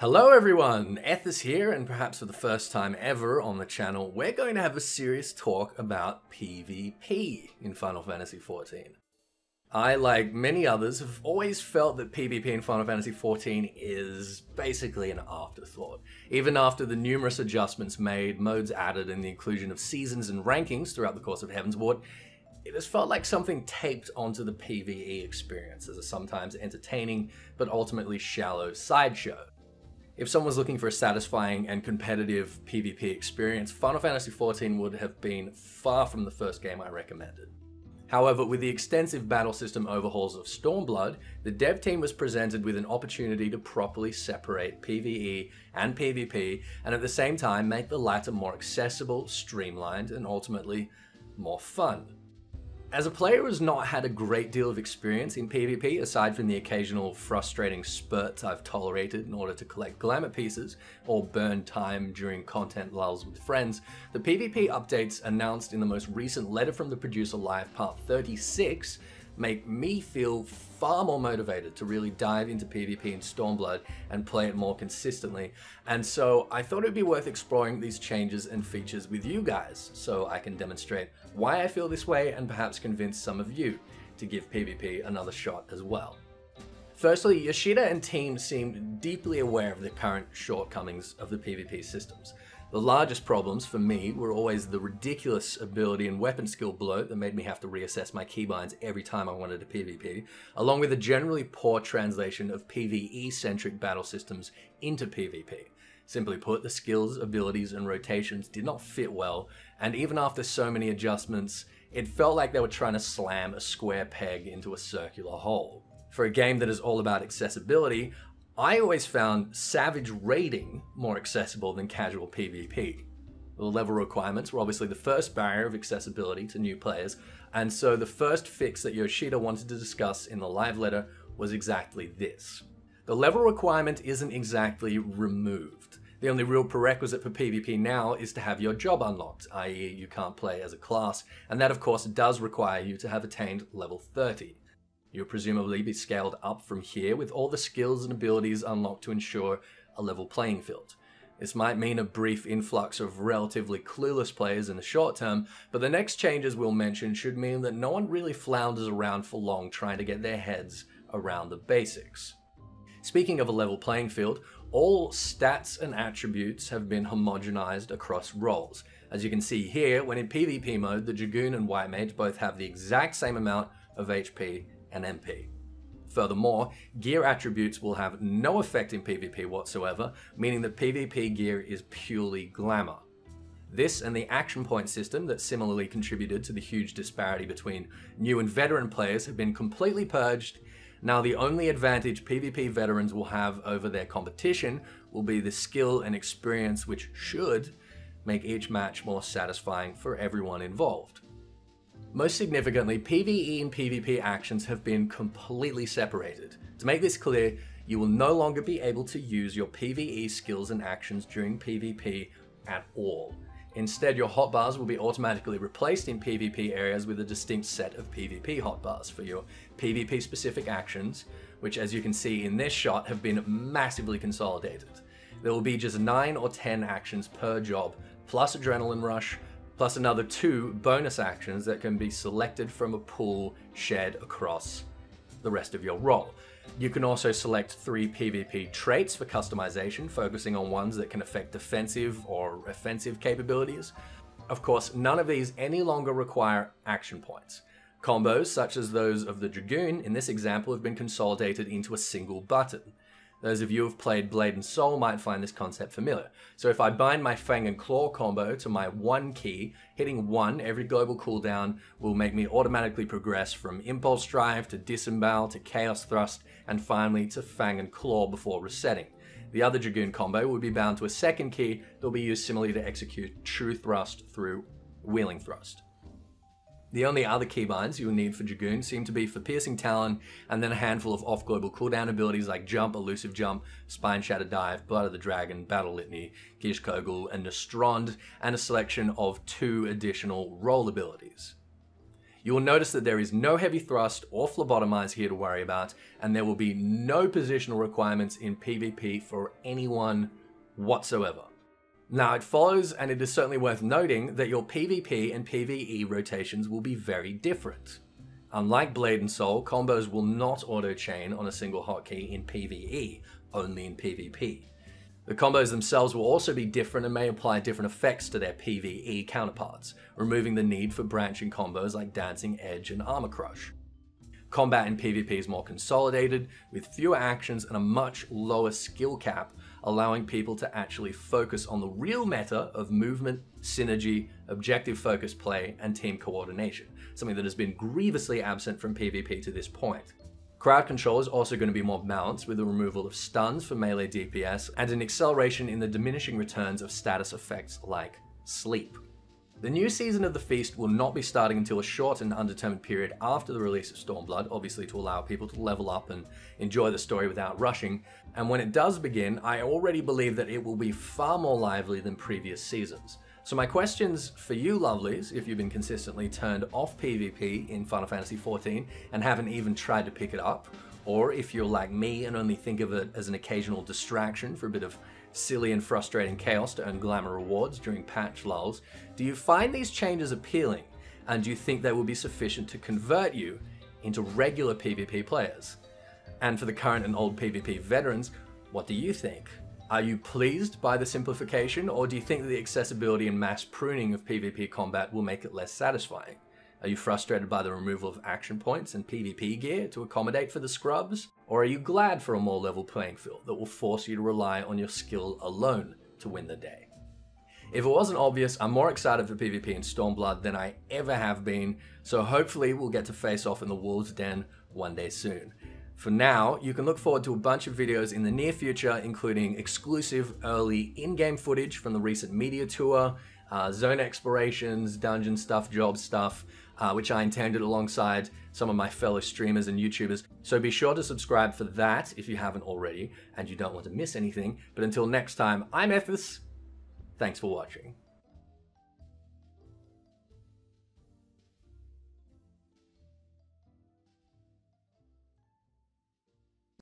Hello everyone, Ethys here, and perhaps for the first time ever on the channel, we're going to have a serious talk about PvP in Final Fantasy XIV. I, like many others, have always felt that PvP in Final Fantasy XIV is basically an afterthought. Even after the numerous adjustments made, modes added, and the inclusion of seasons and rankings throughout the course of Heavensward, it has felt like something taped onto the PvE experience as a sometimes entertaining but ultimately shallow sideshow. If someone's looking for a satisfying and competitive PvP experience, Final Fantasy XIV would have been far from the first game I recommended. However, with the extensive battle system overhauls of Stormblood, the dev team was presented with an opportunity to properly separate PvE and PvP, and at the same time make the latter more accessible, streamlined, and ultimately more fun. As a player who has not had a great deal of experience in PvP, aside from the occasional frustrating spurts I've tolerated in order to collect glamour pieces or burn time during content lulls with friends, the PvP updates announced in the most recent Letter from the Producer Live Part 36 make me feel far more motivated to really dive into PvP in Stormblood and play it more consistently. And so I thought it would be worth exploring these changes and features with you guys so I can demonstrate why I feel this way and perhaps convince some of you to give PvP another shot as well. Firstly, Yoshida and team seemed deeply aware of the current shortcomings of the PvP systems. The largest problems for me were always the ridiculous ability and weapon skill bloat that made me have to reassess my keybinds every time I wanted to PvP, along with a generally poor translation of PvE-centric battle systems into PvP. Simply put, the skills, abilities, and rotations did not fit well, and even after so many adjustments, it felt like they were trying to slam a square peg into a circular hole. For a game that is all about accessibility, I always found Savage raiding more accessible than casual PvP. The level requirements were obviously the first barrier of accessibility to new players, and so the first fix that Yoshida wanted to discuss in the live letter was exactly this. The level requirement isn't exactly removed. The only real prerequisite for PvP now is to have your job unlocked, i.e. you can't play as a class, and that of course does require you to have attained level 30. You'll presumably be scaled up from here with all the skills and abilities unlocked to ensure a level playing field. This might mean a brief influx of relatively clueless players in the short term, but the next changes we'll mention should mean that no one really flounders around for long trying to get their heads around the basics. Speaking of a level playing field, all stats and attributes have been homogenized across roles. As you can see here, when in PvP mode, the Dragoon and White Mage both have the exact same amount of HP and MP. Furthermore, gear attributes will have no effect in PvP whatsoever, meaning that PvP gear is purely glamour. This and the action point system that similarly contributed to the huge disparity between new and veteran players have been completely purged. Now the only advantage PvP veterans will have over their competition will be the skill and experience, which should make each match more satisfying for everyone involved. Most significantly, PvE and PvP actions have been completely separated. To make this clear, you will no longer be able to use your PvE skills and actions during PvP at all. Instead, your hotbars will be automatically replaced in PvP areas with a distinct set of PvP hotbars for your PvP specific actions, which as you can see in this shot have been massively consolidated. There will be just 9 or 10 actions per job, plus Adrenaline Rush, plus another 2 bonus actions that can be selected from a pool shared across the rest of your role. You can also select 3 PvP traits for customization, focusing on ones that can affect defensive or offensive capabilities. Of course, none of these any longer require action points. Combos, such as those of the Dragoon in this example, have been consolidated into a single button. Those of you who have played Blade and Soul might find this concept familiar. So if I bind my Fang and Claw combo to my 1 key, hitting 1 every global cooldown will make me automatically progress from Impulse Drive to Disembowel to Chaos Thrust and finally to Fang and Claw before resetting. The other Dragoon combo will be bound to a second key that will be used similarly to execute True Thrust through Wheeling Thrust. The only other keybinds you will need for Dragoon seem to be for Piercing Talon, and then a handful of off-global cooldown abilities like Jump, Elusive Jump, Spine Shatter Dive, Blood of the Dragon, Battle Litany, Gish Kogel, and Nostrand, and a selection of 2 additional roll abilities. You will notice that there is no heavy thrust or phlebotomize here to worry about, and there will be no positional requirements in PvP for anyone whatsoever. Now it follows, and it is certainly worth noting, that your PvP and PvE rotations will be very different. Unlike Blade and Soul, combos will not auto-chain on a single hotkey in PvE, only in PvP. The combos themselves will also be different and may apply different effects to their PvE counterparts, removing the need for branching combos like Dancing Edge and Armor Crush. Combat in PvP is more consolidated, with fewer actions and a much lower skill cap, allowing people to actually focus on the real meta of movement, synergy, objective-focused play, and team coordination, something that has been grievously absent from PvP to this point. Crowd control is also going to be more balanced, with the removal of stuns for melee DPS and an acceleration in the diminishing returns of status effects like sleep. The new season of the Feast will not be starting until a short and undetermined period after the release of Stormblood, obviously to allow people to level up and enjoy the story without rushing, and when it does begin, I already believe that it will be far more lively than previous seasons. So my questions for you lovelies, if you've been consistently turned off PvP in Final Fantasy XIV and haven't even tried to pick it up, or if you're like me and only think of it as an occasional distraction for a bit of silly and frustrating chaos to earn glamour rewards during patch lulls, do you find these changes appealing, and do you think they will be sufficient to convert you into regular PvP players? And for the current and old PvP veterans, what do you think? Are you pleased by the simplification, or do you think that the accessibility and mass pruning of PvP combat will make it less satisfying? Are you frustrated by the removal of action points and PvP gear to accommodate for the scrubs? Or are you glad for a more level playing field that will force you to rely on your skill alone to win the day? If it wasn't obvious, I'm more excited for PvP in Stormblood than I ever have been, so hopefully we'll get to face off in the Wolves' Den one day soon. For now, you can look forward to a bunch of videos in the near future, including exclusive early in-game footage from the recent media tour, zone explorations, dungeon stuff, job stuff, which I intended alongside some of my fellow streamers and YouTubers. So be sure to subscribe for that if you haven't already and you don't want to miss anything. But until next time, I'm Ethys. Thanks for watching.